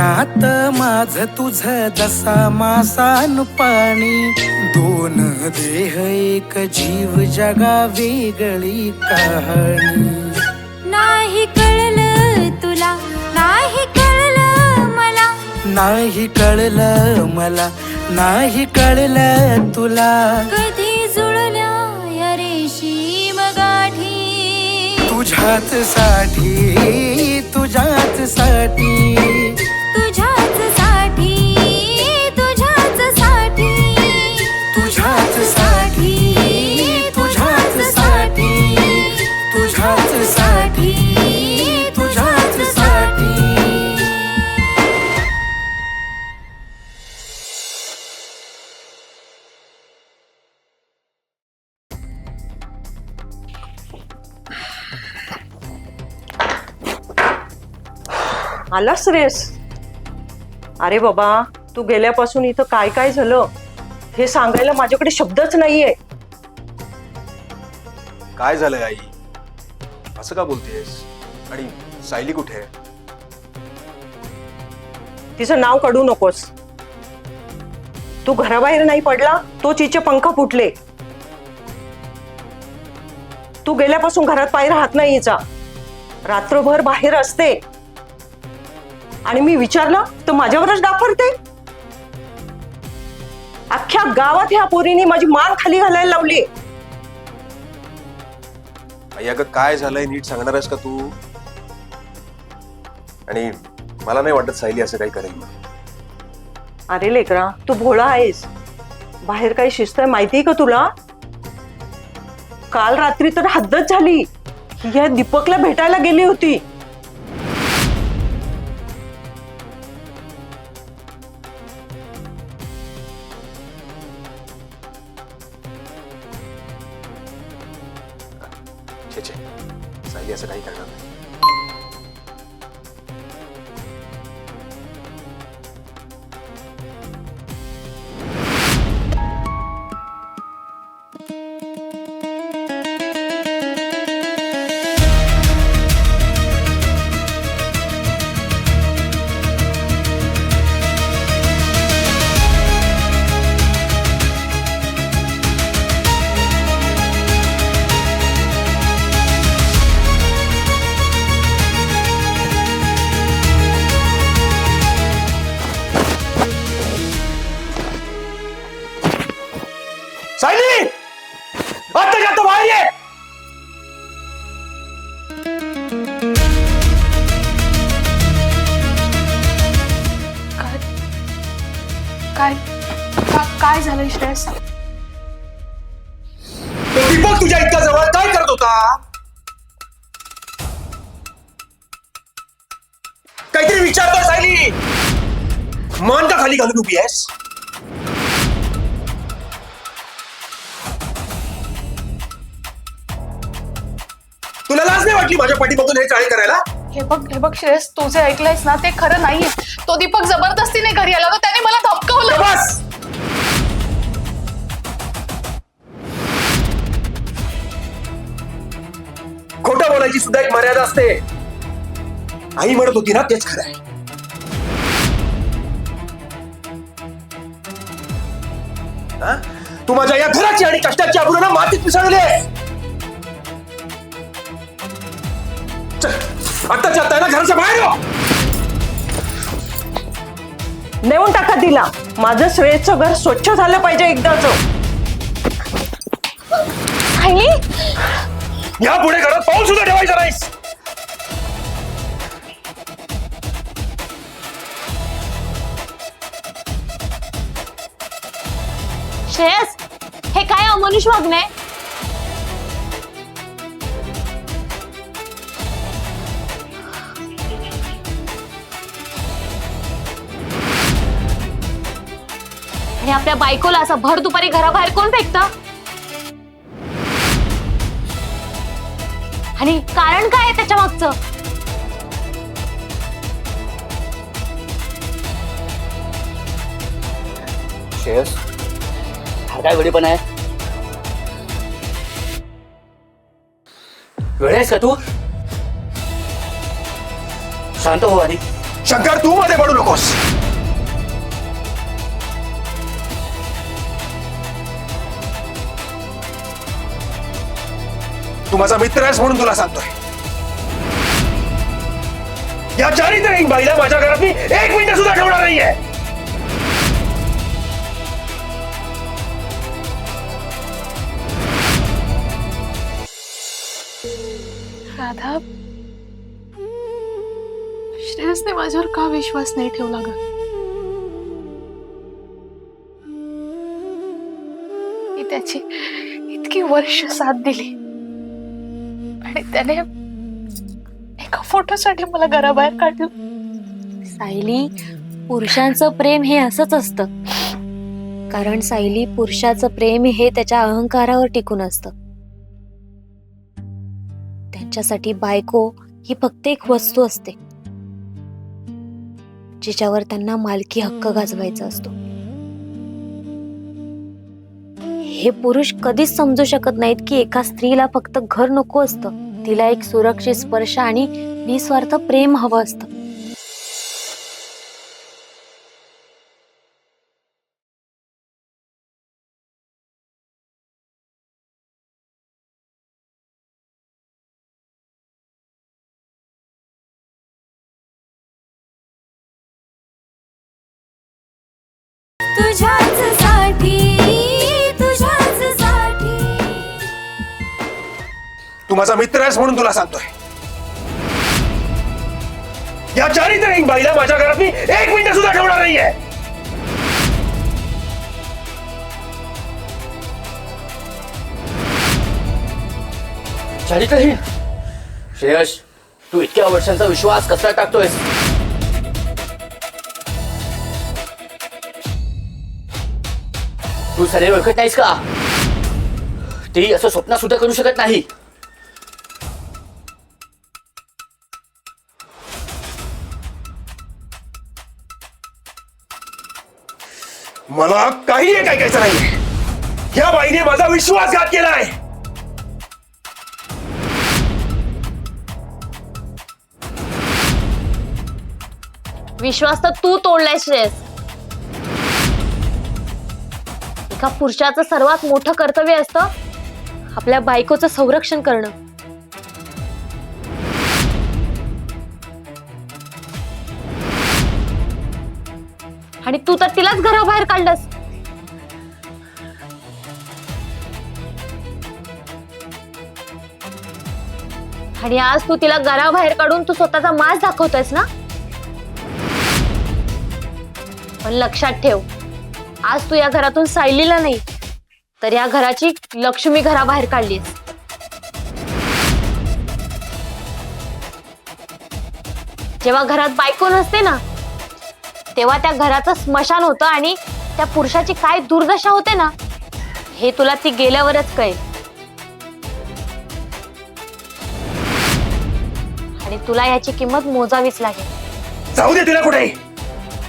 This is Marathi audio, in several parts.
नात माझ तुझ जसा मासान पाणी, दोन देह एक जीव जगा वेगळी कहाणी. नाही कळलं तुला, नाही कळलं मला, नाही कळलं मला, नाही कळलं तुला. कधी जुळल्या या रेशीम गाठी, तुझ्याच साठी, तुझ्याच साठी, तुझ्याच साठी, तुझ्याच साठी, तुझ्याच साठी, तुझ्याच साठी, तुझ्याच साठी, तुझ्याच साठी. आला श्रेयस? अरे बाबा, तू गेल्यापासून इथं काय काय झालं हे सांगायला माझ्याकडे शब्दच नाहीये. काय झालंय आई? असं का बोलतेस? आणि सायली कुठे आहे? तिचं नाव काढू नकोस. तू घराबाहेर नाही पडला तो तिचे पंख फुटले. तू गेल्यापासून घरात पाय राहत नाही हिचा, रात्रभर बाहेर असते. आणि मी विचारलं तर माझ्यावरच डाफरते. अख्ख्या गावात ह्या पोरीने माझी मान खाली घालायला लावली. आई अगं काय झालंय नीट सांगणार आहेस का तू? आणि मला नाही वाटत सायली असं काही करेल म्हणून. अरे लेकरा, तू भोळा आहेस. बाहेर काही शिस्त आहे माहितीये का तुला? काल रात्री तर हद्दच झाली. या दीपकला भेटायला गेली होती. छे छे, सायली असं काही करणार नाही. सायली, आता जातो बाहेर ये. काय काय झालं श्रेयस? तो दीपक तुझ्या इतका जवळ काय करत होता? काहीतरी विचारतो सायली. मान का खाली घालून उभी आहेस? तुला लाज नाही वाटली माझ्या पाठीमागून हे चाळे करायला? हे बघ श्रेयस, तू जे ऐकलंयस ना ते खरं नाहीये. तो दीपक जबरदस्तीने घरी आला होता, त्याने मला धमकावलं. बस. खोटं बोलायची सुद्धा एक मर्यादा असते. आई म्हणत होती ना तेच खरं आहे. हा? तू माझ्या या घराची आणि कष्टाची आबरू ना मातीत मिसळली आहे. आत्ताच्या आता ना घराच्या बाहेर हो. नेऊन टाका तिला. माझं श्रेयसचं घर स्वच्छ झालं पाहिजे एकदाच. या पुढे घरात पाऊल सुद्धा ठेवायचा नाहीस. श्रेयस, हे काय अमानुष वागणं आहे? आणि आपल्या बायकोला असं भर दुपारी घराबाहेर कोण फेकतं? आणि कारण काय आहे त्याच्या मागचं? श्रेयस, हा काय वेळेपण आहे? वेळ आहेस का तू? शांत हो आधी. शंकर, तू मध्ये पडू नकोस. तू माझा मित्र आहेस म्हणून तुला सांगतोय. या चारित्र्यहीन बाईला माझ्या घरात मी 1 मिनिट सुद्धा ठेवणार नाहीये. राधा, श्रेयसने माझ्यावर का विश्वास नाही ठेवला ग? मी त्याची इतकी वर्ष साथ दिली आणि त्याने एका फोटोसाठी मला घराबाहेर काढलं. सायली, पुरुषांचं प्रेम हे असंच असतं. कारण सायली, पुरुषाचं प्रेम हे त्याच्या अहंकारावर टिकून असतं. त्यांच्यासाठी बायको ही फक्त एक वस्तू असते जिच्यावर त्यांना मालकी हक्क गाजवायचा असतो. हे पुरुष कधीच समजू शकत नाहीत की एका स्त्रीला फक्त घर नको असतं, तिला एक सुरक्षित स्पर्श आणि निस्वार्थ प्रेम हवं असतं. तुझ्याच साठी, तुझ्याच साठी. तू माझा मित्र आहेस म्हणून तुला सांगतोय. या चारित्र्यहीन बाईला माझ्या घरात मी 1 मिनिट सुद्धा ठेवणार नाहीये. चारित्रहीन? श्रेयस, तू इतक्या वर्षांचा विश्वास कसा टाकतोयस? तू सरे ओळखत नाहीस का? ती असं स्वप्न सुद्धा करू शकत नाही. मला काही एक ऐकायचं नाहीये. या बाईने माझा विश्वासघात केलाय. विश्वास तर तू तोडलाय श्रेयस. एका पुरुषाचं सर्वात मोठं कर्तव्य असतं आपल्या बायकोचं संरक्षण करणं. आणि तू तर तिलाच घराबाहेर काढलंस. आणि आज तू तिला घराबाहेर काढून तू स्वतःचा माज दाखवतोयस ना. पण लक्षात ठेव, आज तू या घरातून सायलीला नाही तर या घराची लक्ष्मी घराबाहेर काढलीस. जेव्हा घरात बायको नसते ना तेव्हा त्या घराचं स्मशान होतं आणि त्या पुरुषाची काय दुर्दशा होते ना हे तुला ती गेल्यावरच कळेल. आणि तुला याची किंमत मोजावीच लागेल. जाऊ दे तिला कुठेही,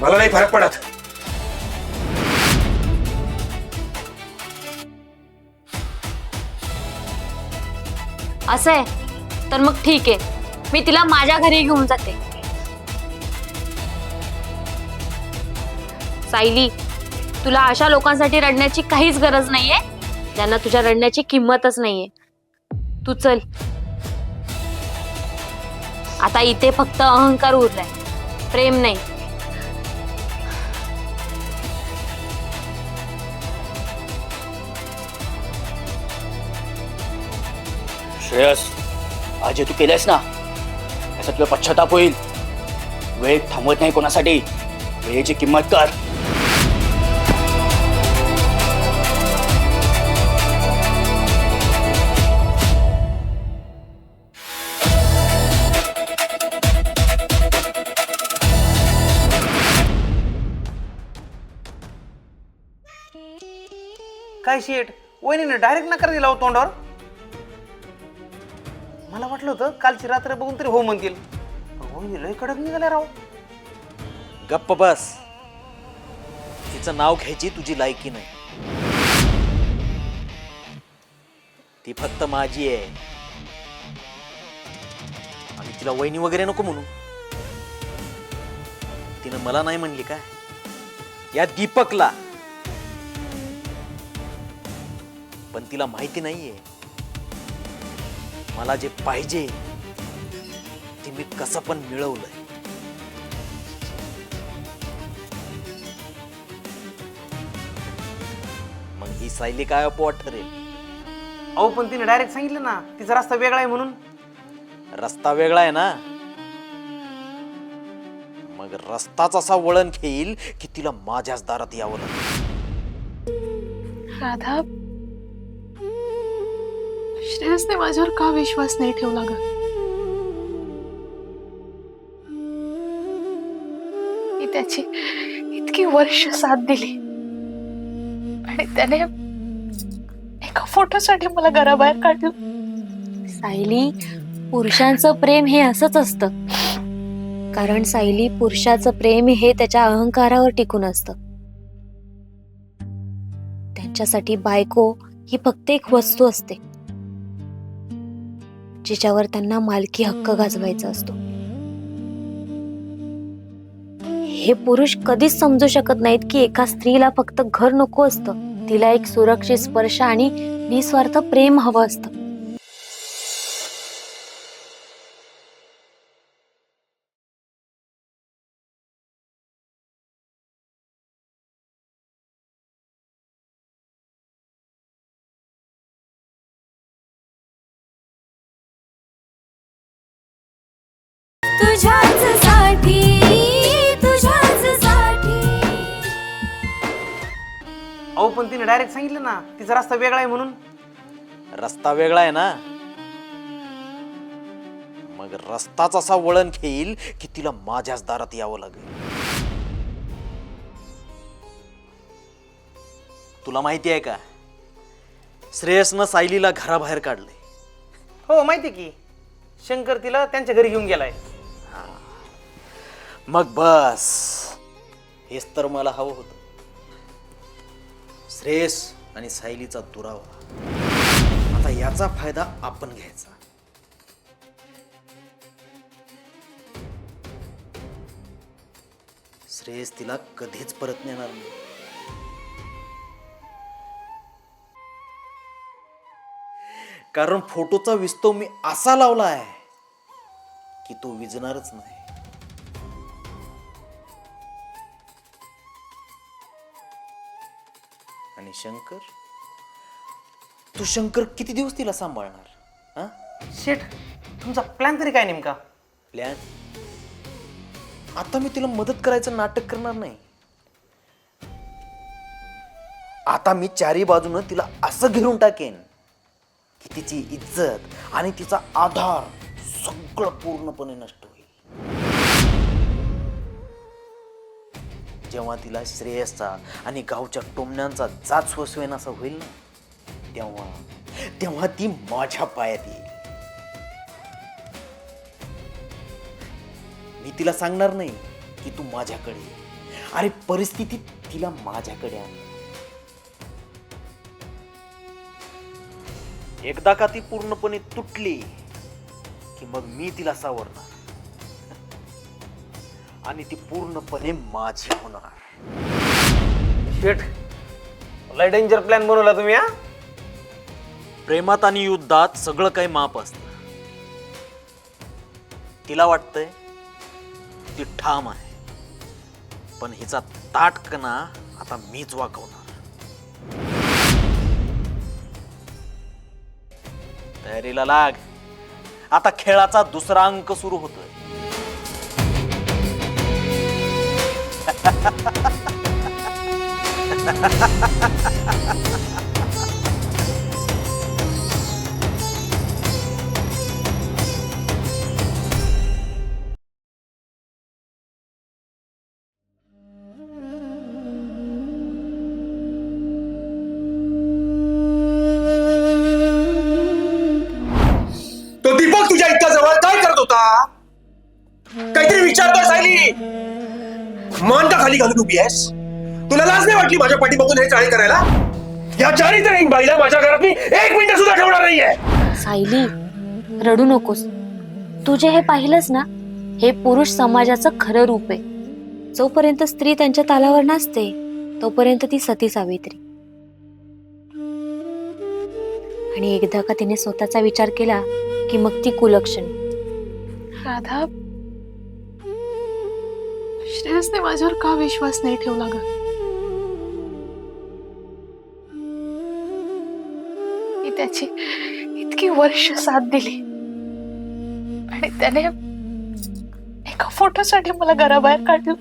मला नाही फरक पडत. असं आहे तर मग ठीक आहे, मी तिला माझ्या घरी घेऊन जाते. सायली, तुला अशा लोकांसाठी रडण्याची काहीच गरज नाहीये ज्यांना तुझ्या रडण्याची किंमतच नाहीये. तू चल. आता इथे फक्त अहंकार उरलाय, प्रेम नाही. श्रेयस, आज जे तू केलंयस ना त्याचा तुला पश्चाताप होईल. वेळ थांबवत नाही कोणासाठी. वेळेची किंमत कर. काय शेट, वहिनीने डायरेक्ट नकार दिला हो तोंडावर. मला वाटलं होतं कालची रात्र बघून तरी हो म्हणतील. वहिनी लय कडक निघाल्या राव. गप्प बस. तिचं नाव घ्यायची तुझी लायकी नाही. ती फक्त माझी आहे आणि तिला वहिनी वगैरे नको म्हणू. तिनं मला नाही म्हणली काय, या दीपकला. पण तिला माहिती नाहीये मला जे पाहिजे ते मी कसं पण मिळवलंय. मग ही सायली काय अपवाद ठरेल? अहो पण तिने डायरेक्ट सांगितलं ना तिचा रस्ता वेगळा आहे म्हणून. रस्ता वेगळा आहे ना, मग रस्ताच असा वळण घेईल की तिला माझ्याच दारात यावं लागेल. राधा, श्रेयसने माझ्यावर का विश्वास नाही ठेवला ग? मी त्याची इतकी वर्ष साथ दिली आणि त्याने एका फोटोसाठी मला घराबाहेर काढलं. सायली, पुरुषांचं प्रेम हे असंच असतं. कारण सायली, पुरुषाचं प्रेम हे त्याच्या अहंकारावर टिकून असतं. त्यांच्यासाठी बायको ही फक्त एक वस्तू असते जिच्यावर त्यांना मालकी हक्क गाजवायचा असतो. हे पुरुष कधीच समजू शकत नाहीत की एका स्त्रीला फक्त घर नको असतं, तिला एक सुरक्षित स्पर्श आणि निस्वार्थ प्रेम हवं असतं. तुझ्याच साठी तुझ्याच साठी. अहो पण तिने डायरेक्ट सांगितलं ना तिचा रस्ता वेगळा आहे म्हणून. रस्ता वेगळा आहे ना, मग रस्ताच असा वळण घेईल की तिला माझ्याच दारात यावं लागेल. तुला माहिती आहे का, श्रेयसनं सायलीला घराबाहेर काढले. हो माहिती की, शंकर तिला त्यांच्या घरी घेऊन गेलाय. मग बस, हेच तर मला हवं होतं. श्रेयस आणि सायलीचा दुरावा. आता याचा फायदा आपण घ्यायचा. श्रेयस तिला कधीच परत नेणार नाही. कारण फोटोचा विस्तव मी असा लावला आहे की तो विजणारच नाही. आणि शंकर, तू शंकर किती दिवस तिला सांभाळणार? हा, शेठ, तुमचा प्लॅन तरी काय नेमका? प्लॅन? आता मी तिला मदत करायचं नाटक करणार नाही. आता मी चारी बाजूनं तिला असं घेरून टाकेन की तिची इज्जत आणि तिचा आधार सगळं पूर्णपणे नष्ट होईल. जेव्हा तिला श्रेयसचा आणि गावच्या टोमण्यांचा जाच सोसवेन असं होईल ना, तेव्हा ती माझ्या पायात येईल. मी तिला सांगणार नाही की तू माझ्याकडे ये. अरे परिस्थिती तिला माझ्याकडे आण. एकदा का ती पूर्णपणे तुटली की मग मी तिला सावरणार आणि ती पूर्णपणे माझी होणार. शेठ, लय डेंजर प्लॅन बनवला तुम्ही. हा, प्रेमात आणि युद्धात सगळं काही माप असतं. तिला वाटतंय ती ठाम आहे, पण हिचा ताटकणा आता मीच वाकवणार. तयारीला लाग. आता खेळाचा दुसरा अंक सुरू होतोय. तो दीपक तुझ्या इतक्या जवळ काय करत होता? काहीतरी विचारतोय सायली. मान का खाली घालून उभी आहेस? तुला लाज नाही वाटली माझ्या पाठी बघून हे चाळे करायला? या चारित्र्यहीन बाईला माझ्या घरात मी 1 मिनिट सुद्धा ठेवणार नाहीये. सायली, रडू नकोस. तू जे हे पाहिलंस ना, हे पुरुष समाजाचं खरं रूप आहे. जोपर्यंत स्त्री त्यांच्या तालावर नसते तोपर्यंत ती सती सावित्री. आणि एकदा का तिने स्वतःचा विचार केला की मग ती कुलक्षणी. राधा, श्रेयसने माझ्यावर का विश्वास नाही ठेवला ग? मी त्याची इतकी वर्ष साथ दिली आणि त्याने एका फोटोसाठी मला घराबाहेर काढलं.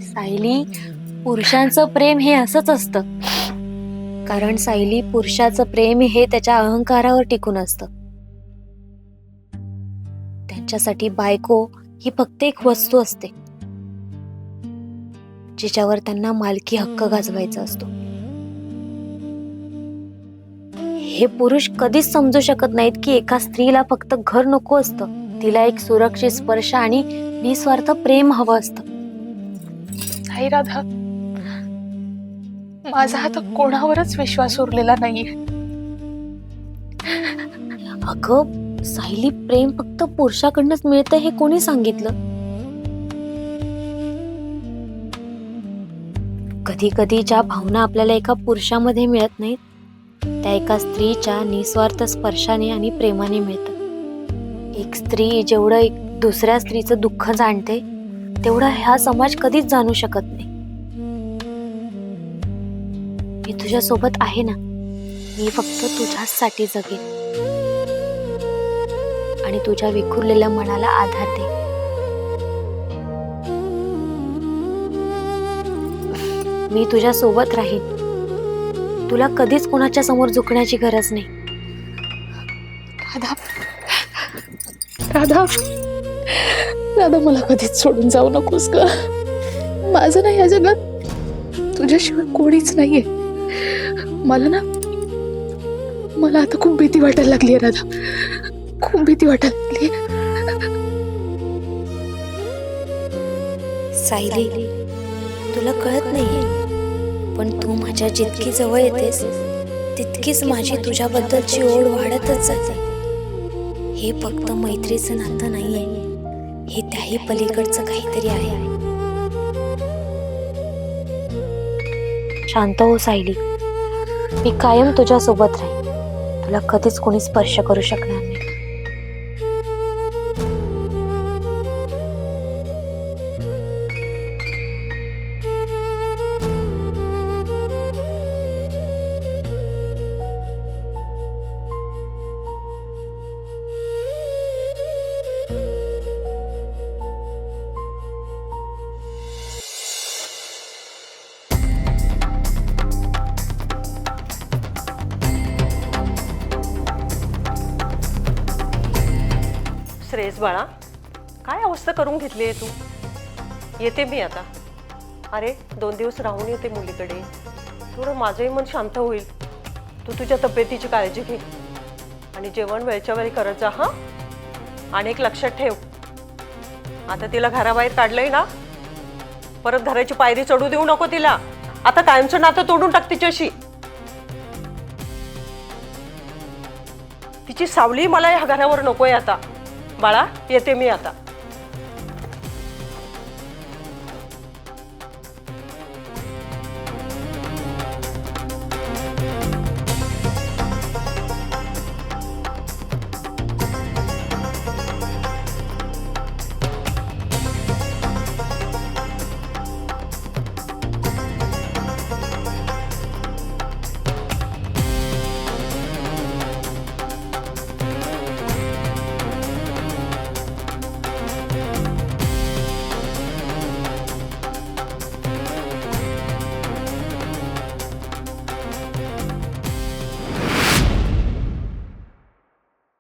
सायली, पुरुषांचं प्रेम हे असंच असतं. कारण सायली, पुरुषाचं प्रेम हे त्याच्या अहंकारावर टिकून असतं. त्यांच्यासाठी बायको ही फक्त एक वस्तू असते जिच्यावर त्यांना मालकी हक्क गाजवायचा असतो. हे पुरुष कधीच समजू शकत नाहीत की एका स्त्रीला फक्त घर नको असतं, तिला एक सुरक्षित स्पर्श आणि निस्वार्थ प्रेम हवं असतं. नाही राधा, माझा आता कोणावरच विश्वास उरलेला नाहीये. अगं सायली, प्रेम फक्त पुरुषाकडनंच मिळतं हे कोणी सांगितलं? कधी कधी ज्या भावना आपल्याला एका पुरुषामध्ये मिळत नाहीत त्या एका स्त्रीच्या निस्वार्थ स्पर्शाने आणि प्रेमाने मिळतात. एक स्त्री जेवढं एक दुसऱ्या स्त्रीचं दुःख जाणते तेवढं हा समाज कधीच जाणू शकत नाही. मी तुझ्या सोबत आहे ना, मी फक्त तुझ्यासाठी जगेन आणि तुझ्या विखुरलेल्या मनाला आधार दे. मी तुझ्या सोबत राहीन. तुला कधीच कोणाच्या समोर झुकण्याची गरज नाही. राधा, राधा, राधा, मला कधीच सोडून जाऊ नकोस ग. माझं ना या जगात तुझ्याशिवाय कोणीच नाहीये. मला आता खूप भीती वाटायला लागली राधा, खूप भीती वाटायला लागली. सायली, तुला कळत नाहीये पण तू माझ्या जितकी जवळ येतेस तितकीच माझी तुझ्याबद्दलची ओढ वाढतच जाते. हे फक्त मैत्रीचं नातं नाहीये, हे त्याही पलीकडचं काहीतरी आहे. शांत हो सायली, मी कायम तुझ्या सोबत राहीन. तुला कधीच कोणी स्पर्श करू शकणार नाही. श्रेयस बाळा, काय अवस्था करून घेतली आहे तू? येते मी आता. अरे 2 दिवस राहून येते मुलीकडे, थोडं माझंही मन शांत होईल. तू तुझ्या तब्येतीची काळजी घे आणि जेवण वेळच्या वेळी करत जा. हां, आणि एक लक्षात ठेव, आता तिला घराबाहेर काढलंय ना, परत घराची पायरी चढू देऊ नको तिला. आता कायमचं नातं तोडून टाक तिच्याशी. तिची सावली मला या घरावर नकोय आता. बाळा, येते मी आता.